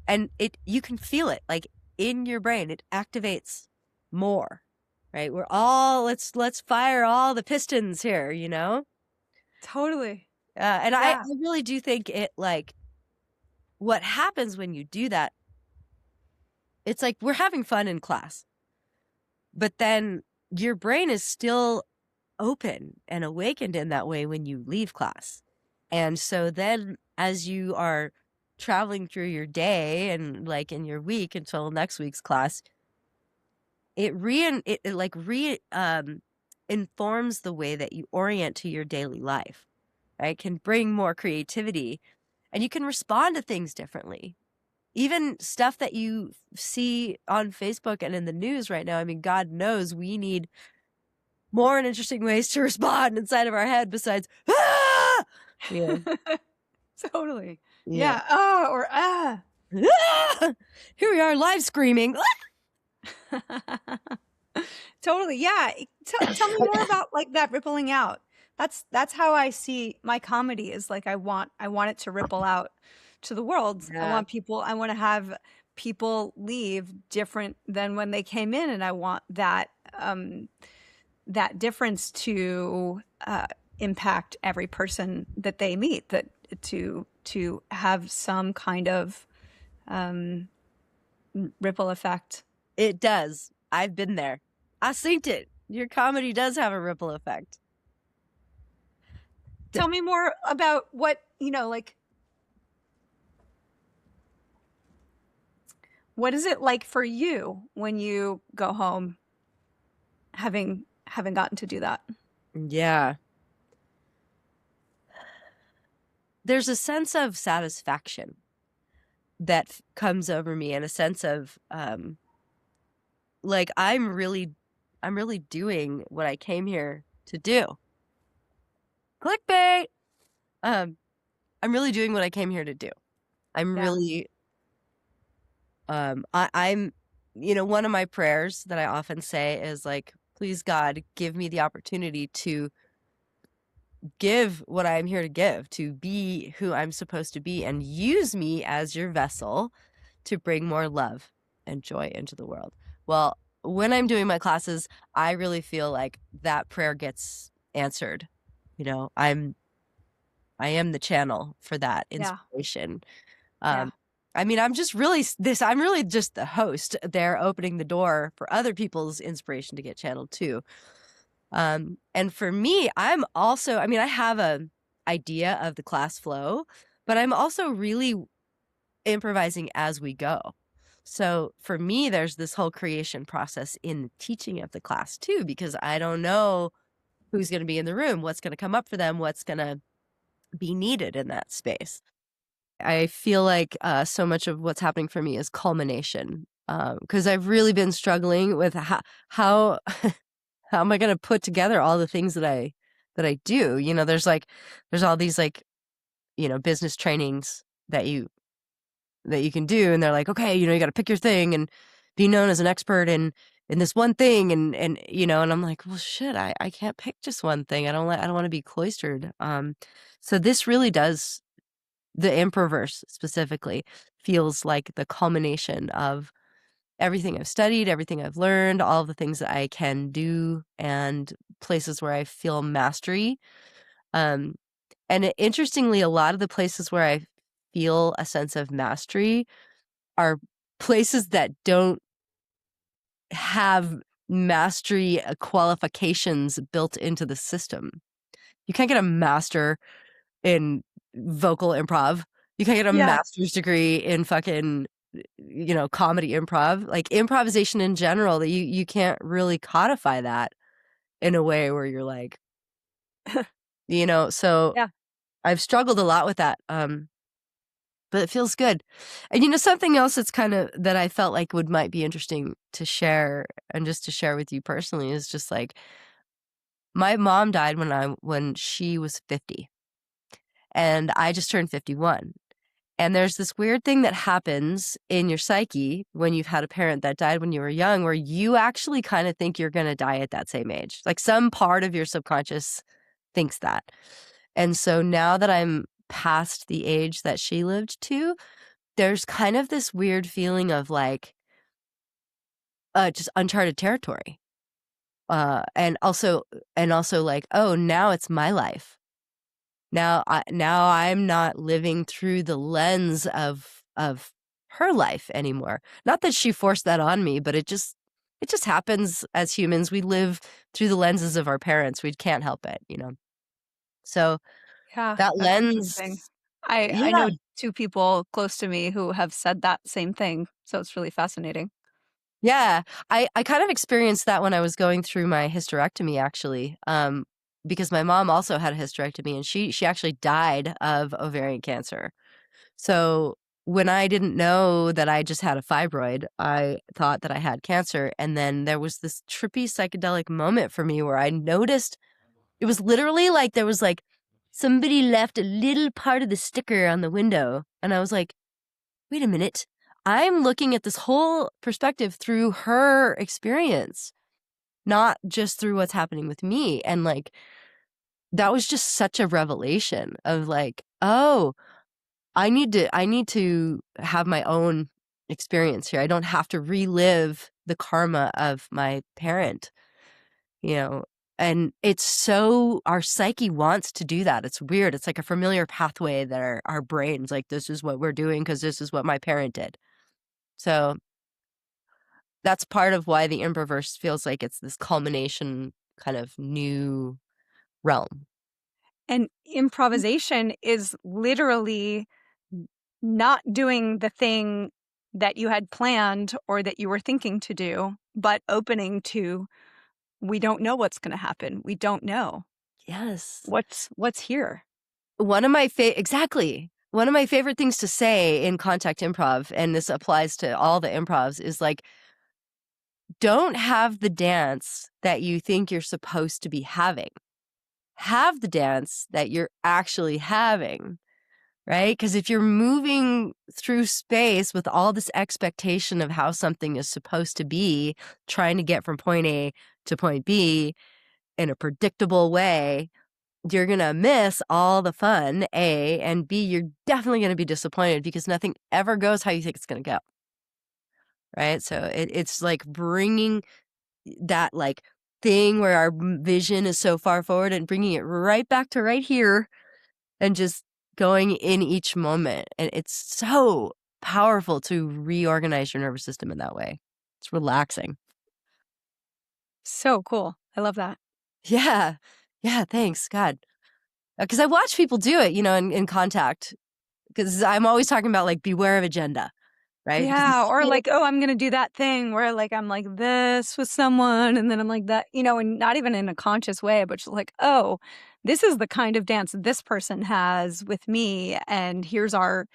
B: And you can feel it, like, in your brain. It activates more, right? We're all, let's fire all the pistons here,
A: Totally.
B: And I
A: Yeah.
B: really do think it, like, what happens when you do that, it's like we're having fun in class, but then your brain is still open and awakened in that way when you leave class. And so then as you are traveling through your day and like in your week until next week's class, it informs the way that you orient to your daily life, right? Can bring more creativity, and you can respond to things differently. Even stuff that you see on Facebook and in the news right now. I mean, God knows we need more and interesting ways to respond inside of our head besides, ah! Yeah.
A: Totally.
B: Yeah.
A: Yeah. Oh, or ah.
B: Here we are live screaming.
A: Totally. Yeah. Tell me more about like that rippling out. That's how I see my comedy is like I want it to ripple out to the world.
B: Yeah.
A: I want to have people leave different than when they came in, and I want that that difference to impact every person that they meet, that to have some kind of ripple effect.
B: It does. I've been there. I seen it. Your comedy does have a ripple effect.
A: Tell me more about what, like, what is it like for you when you go home having gotten to do that?
B: Yeah. There's a sense of satisfaction that comes over me, and a sense of like I'm really doing what I came here to do. Clickbait. I'm really doing what I came here to do. I'm really I'm one of my prayers that I often say is like, please God, give me the opportunity to give what I'm here to give, to be who I'm supposed to be, and use me as your vessel to bring more love and joy into the world. Well, when I'm doing my classes, I really feel like that prayer gets answered. I am the channel for that inspiration. I mean, I'm really just the host there, opening the door for other people's inspiration to get channeled too. And for me, I have a idea of the class flow, but I'm also really improvising as we go. So for me, there's this whole creation process in the teaching of the class too, because I don't know who's going to be in the room, what's going to come up for them, what's going to be needed in that space. I feel like so much of what's happening for me is culmination, because I've really been struggling with how am I going to put together all the things that I do? There's all these business trainings that you can do, and they're like, okay, you got to pick your thing and be known as an expert in this one thing, and I'm like, well, shit, I can't pick just one thing. I don't want to be cloistered. So this really does, the Improverse specifically feels like the culmination of everything I've studied, everything I've learned, all of the things that I can do, and places where I feel mastery. And interestingly, a lot of the places where I feel a sense of mastery are places that don't have mastery qualifications built into the system. You can't get a master in vocal improv. You can't get a master's degree in fucking, comedy improv. Like improvisation in general, that you can't really codify that in a way where you're like, so I've struggled a lot with that. But it feels good. And something else that's kind of, that I felt like might be interesting to share, and just to share with you personally, is just like, my mom died when she was 50, and I just turned 51. And there's this weird thing that happens in your psyche when you've had a parent that died when you were young, where you actually kind of think you're going to die at that same age. Like some part of your subconscious thinks that. And so now that I'm past the age that she lived to, there's kind of this weird feeling of like just uncharted territory. And also like, oh, now it's my life. Now I'm not living through the lens of her life anymore. Not that she forced that on me, but it just happens as humans. We live through the lenses of our parents. We can't help it, you know. So
A: Yeah,
B: that
A: that's interesting.
B: lens,
A: I
B: yeah.
A: know two people close to me who have said that same thing, so it's really fascinating.
B: Yeah, I kind of experienced that when I was going through my hysterectomy, actually, because my mom also had a hysterectomy, and she actually died of ovarian cancer. So when I didn't know that I just had a fibroid, I thought that I had cancer, and then there was this trippy psychedelic moment for me where I noticed it was literally like there was like somebody left a little part of the sticker on the window, and I was like, wait a minute. I'm looking at this whole perspective through her experience, not just through what's happening with me. And like, that was just such a revelation of like, oh, I need to have my own experience here. I don't have to relive the karma of my parent, you know. And it's so our psyche wants to do that. It's weird. It's like a familiar pathway that our brains like, this is what we're doing because this is what my parent did. So that's part of why the Improverse feels like it's this culmination kind of new realm.
A: And improvisation is literally not doing the thing that you had planned or that you were thinking to do, but opening to, we don't know what's going to happen. We don't know
B: Yes.
A: what's here.
B: One of my exactly. One of my favorite things to say in contact improv, and this applies to all the improvs, is like, don't have the dance that you think you're supposed to be having. Have the dance that you're actually having, right? Because if you're moving through space with all this expectation of how something is supposed to be, trying to get from point A to point B in a predictable way, you're going to miss all the fun, A, and B, you're definitely going to be disappointed because nothing ever goes how you think it's going to go. Right? So it's like bringing that like thing where our vision is so far forward and bringing it right back to right here and just going in each moment. And it's so powerful to reorganize your nervous system in that way. It's relaxing.
A: So cool. I love that.
B: Yeah. Yeah. Thanks. God. Because I watch people do it, you know, in contact. Because I'm always talking about like beware of agenda, right? Because
A: Yeah, or like, oh, I'm gonna do that thing where like I'm like this with someone, and then I'm like that, and not even in a conscious way, but just like, oh, this is the kind of dance this person has with me, and here's our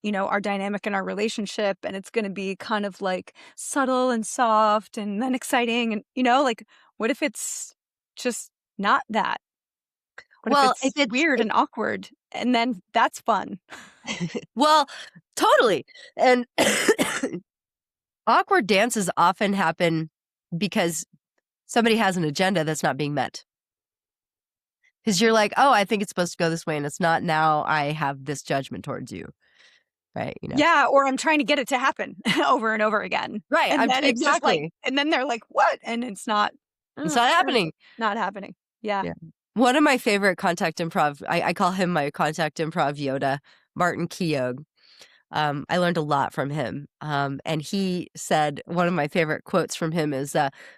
A: dynamic in our relationship, and it's gonna be kind of like subtle and soft and then exciting, and like, what if it's just not that? What if
B: well,
A: it's
B: if it's
A: weird and awkward, and then that's fun?
B: well, totally. And awkward dances often happen because somebody has an agenda that's not being met. Because you're like, oh, I think it's supposed to go this way, and it's not. Now I have this judgment towards you, right? You know,
A: Yeah, or I'm trying to get it to happen over and over again.
B: right?
A: And then it's just like,
B: Exactly.
A: and then they're like, "What?" And it's not,
B: It's not
A: sure,
B: happening.
A: not happening. Yeah.
B: Yeah. One of my favorite contact improv, I call him my contact improv Yoda, Martin Keogh. I learned a lot from him. And he said, one of my favorite quotes from him is,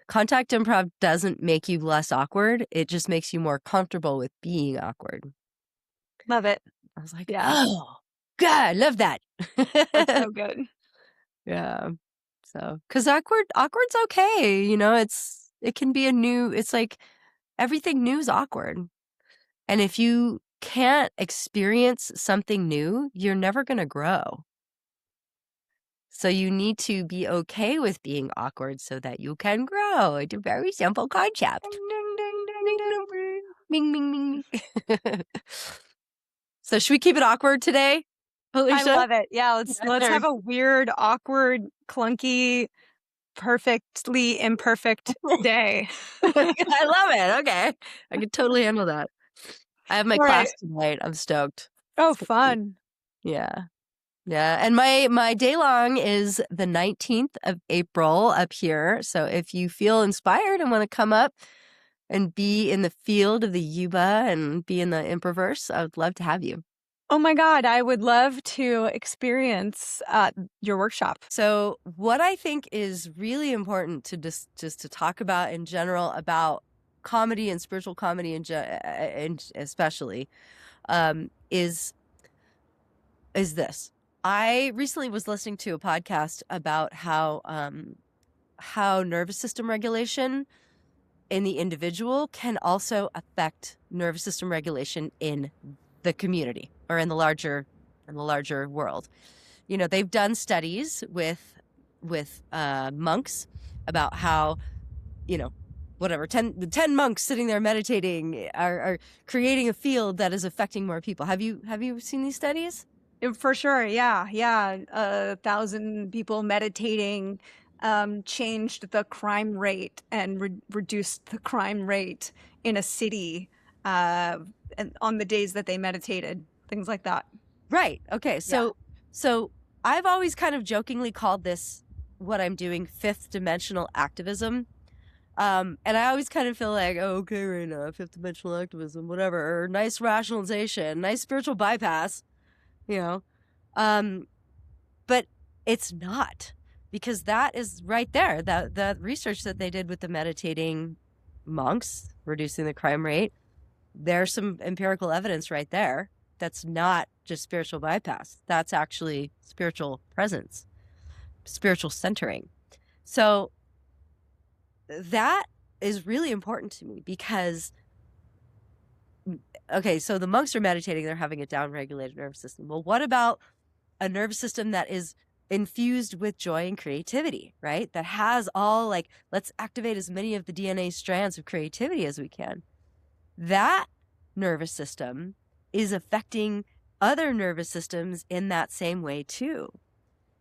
B: contact improv doesn't make you less awkward. It just makes you more comfortable with being awkward.
A: Love it.
B: I was like,
A: Yeah.
B: oh, God, I love that.
A: That's so good.
B: Yeah. So, because awkward's okay. You know, it can be it's like everything new is awkward. And if you can't experience something new, you're never going to grow. So you need to be okay with being awkward so that you can grow. It's a very simple concept.
A: Ding, ding, ding, ding, ding.
B: Ming, ming, ming, ming. So should we keep it awkward today, Alicia?
A: I love it. Yeah, let's have a weird, awkward, clunky, perfectly imperfect day.
B: I love it. Okay. I can totally handle that. I have my class tonight. I'm stoked.
A: Oh, fun.
B: Yeah. Yeah. And my day long is the 19th of April up here. So if you feel inspired and want to come up and be in the field of the Yuba and be in the Improverse, I would love to have you.
A: Oh my God, I would love to experience your workshop. So
B: what I think is really important to just to talk about in general about comedy and spiritual comedy and especially is this. I recently was listening to a podcast about how nervous system regulation in the individual can also affect nervous system regulation in the community or in the larger world. You know, they've done studies with monks about how, you know, whatever, 10 monks sitting there meditating are creating a field that is affecting more people. Have you seen these studies?
A: For sure, yeah. 1,000 people meditating changed the crime rate and reduced the crime rate in a city and on the days that they meditated, things like that.
B: Right. Okay. So I've always kind of jokingly called this what I'm doing fifth dimensional activism. And I always kind of feel like, oh, okay, Raina, fifth dimensional activism, whatever, or nice rationalization, nice spiritual bypass, you know. But it's not, because that is right there. That research that they did with the meditating monks, reducing the crime rate, there's some empirical evidence right there. That's not just spiritual bypass. That's actually spiritual presence, spiritual centering. So that is really important to me because, okay, so the monks are meditating, they're having a downregulated nervous system. Well, what about a nervous system that is infused with joy and creativity, right? That has all, like, let's activate as many of the DNA strands of creativity as we can. That nervous system is affecting other nervous systems in that same way too.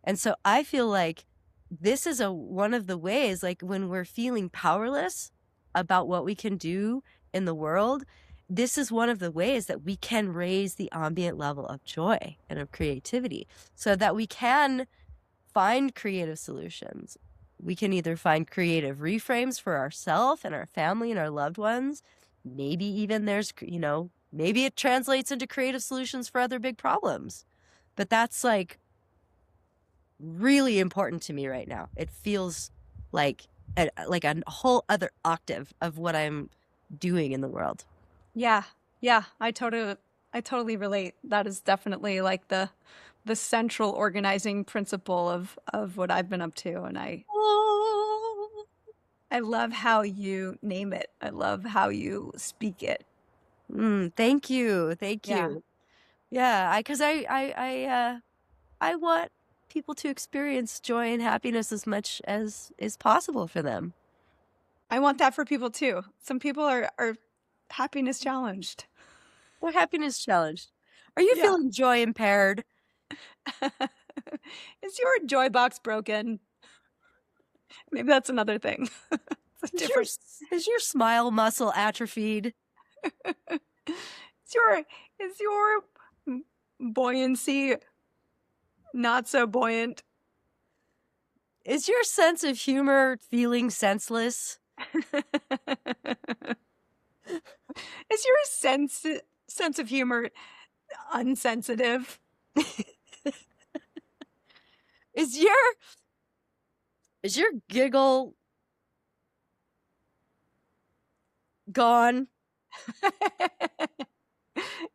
B: And so I feel like this is one of the ways, like when we're feeling powerless about what we can do in the world, this is one of the ways that we can raise the ambient level of joy and of creativity so that we can find creative solutions. We can either find creative reframes for ourselves and our family and our loved ones. Maybe even there's, you know, maybe it translates into creative solutions for other big problems. But that's like really important to me right now. It feels like a whole other octave of what I'm doing in the world.
A: Yeah, I totally relate. That is definitely like the central organizing principle of what I've been up to, and I love how you name it. I love how you speak it.
B: Thank you. Yeah, because I want people to experience joy and happiness as much as is possible for them.
A: I want that for people too. Some people are happiness challenged.
B: We're happiness challenged. Are you feeling joy impaired?
A: Is your joy box broken? Maybe that's another thing.
B: Is your smile muscle atrophied?
A: Is your buoyancy not so buoyant?
B: Is your sense of humor feeling senseless?
A: Is your sense of humor unsensitive?
B: Is your giggle gone?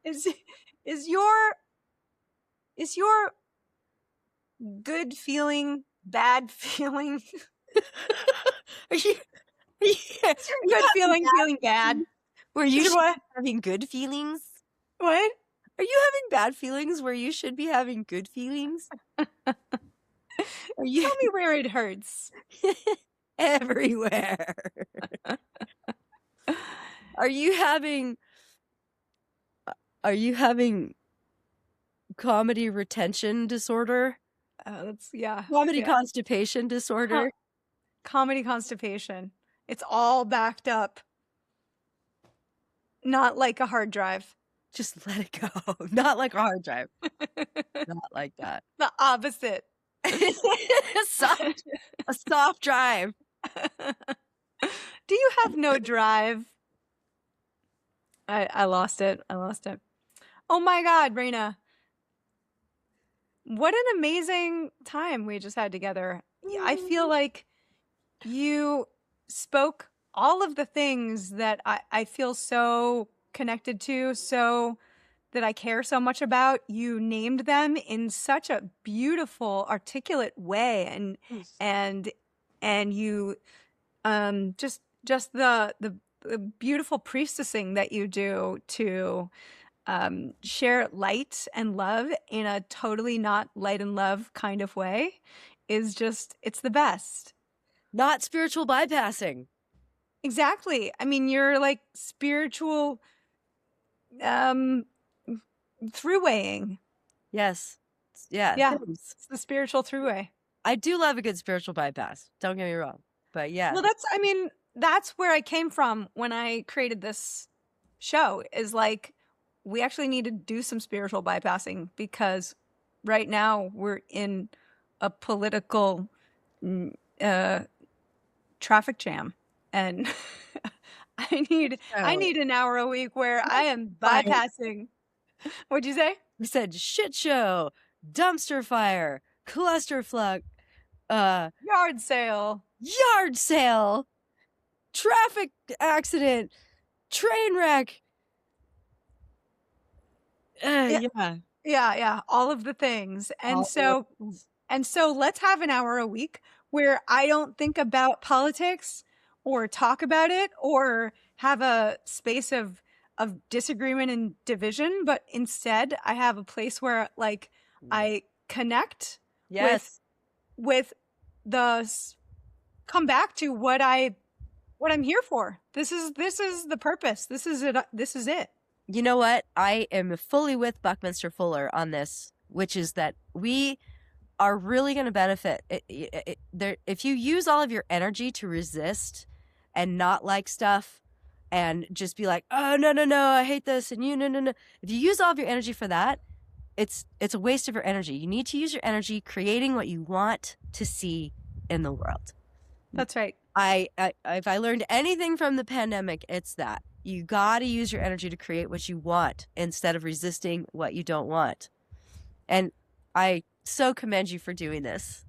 A: Is your good feeling bad feeling?
B: Are you
A: good feeling bad?
B: Were you having good feelings?
A: What?
B: Are you having bad feelings where you should be having good feelings?
A: Tell me where it hurts.
B: Everywhere. Are you having Are you having comedy retention disorder? Comedy constipation disorder?
A: Comedy constipation. It's all backed up. Not like a hard drive.
B: Just let it go. Not like a hard drive. Not like that.
A: The opposite.
B: A soft drive.
A: Do you have no drive? I lost it. Oh my God, Raina. What an amazing time we just had together. I feel like you spoke all of the things that I feel so connected to, so that I care so much about. You named them in such a beautiful, articulate way, and you just the beautiful priestessing that you do to share light and love in a totally not light and love kind of way is just, it's the best.
B: Not spiritual bypassing.
A: Exactly. I mean, you're like spiritual throughwaying.
B: Yes. Yeah.
A: It's the spiritual throughway.
B: I do love a good spiritual bypass. Don't get me wrong. But yeah.
A: Well, that's where I came from when I created this show, is like, we actually need to do some spiritual bypassing, because right now we're in a political traffic jam, and I need an hour a week where I am bypassing. What'd you say?
B: We said shit show, dumpster fire, clusterfuck,
A: yard sale,
B: traffic accident, train wreck.
A: Yeah, all of the things. And so let's have an hour a week where I don't think about politics or talk about it or have a space of disagreement and division, but instead I have a place where like I connect with come back to what I'm here for. This is the purpose. This is it.
B: You know what? I am fully with Buckminster Fuller on this, which is that we are really going to benefit. If you use all of your energy to resist and not like stuff and just be like, oh, no, I hate this, and no. If you use all of your energy for that, it's a waste of your energy. You need to use your energy creating what you want to see in the world.
A: That's right.
B: If I learned anything from the pandemic, it's that. You got to use your energy to create what you want instead of resisting what you don't want. And I so commend you for doing this,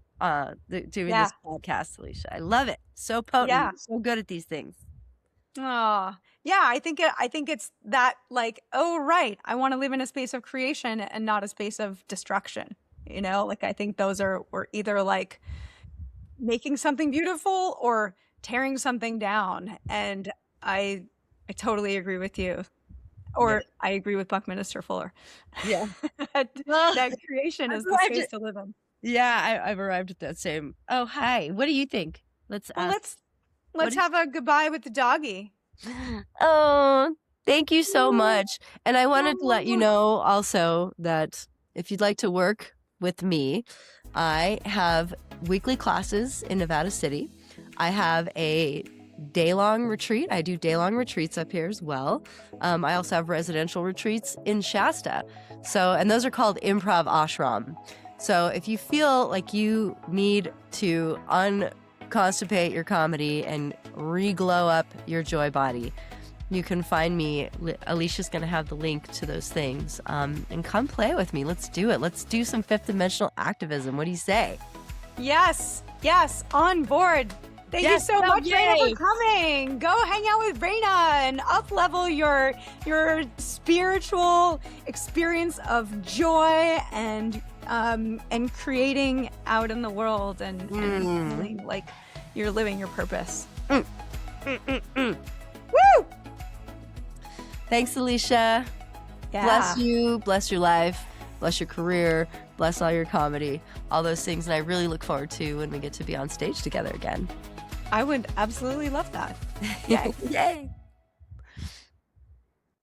B: this podcast, Alicia. I love it. So potent. Yeah. So good at these things.
A: Oh, yeah. I think it's that, like, oh, right, I want to live in a space of creation and not a space of destruction. You know, like, I think we're either like making something beautiful or tearing something down. And I totally agree with you. Or I agree with Buckminster Fuller. Yeah. that creation is the space to live in.
B: Yeah, I've arrived at that same. Oh, hi. What do you think? Let's
A: have a goodbye with the doggy.
B: Oh, thank you so much. And I wanted to let you know also that if you'd like to work with me, I have weekly classes in Nevada City. I have a day-long retreat. I do day-long retreats up here as well. I also have residential retreats in Shasta. And those are called improv ashram. So if you feel like you need to unconstipate your comedy and re-glow up your joy body, you can find me. Alicia's going to have the link to those things. And come play with me. Let's do it. Let's do some fifth dimensional activism. What do you say? Yes, on board. Thank you so much, Raina, for coming. Go hang out with Raina and up-level your spiritual experience of joy and creating out in the world and feeling like you're living your purpose. Woo! Thanks, Alicia. Yeah. Bless you, bless your life, bless your career, bless all your comedy, all those things. And I really look forward to when we get to be on stage together again. I would absolutely love that. Yay. Yay.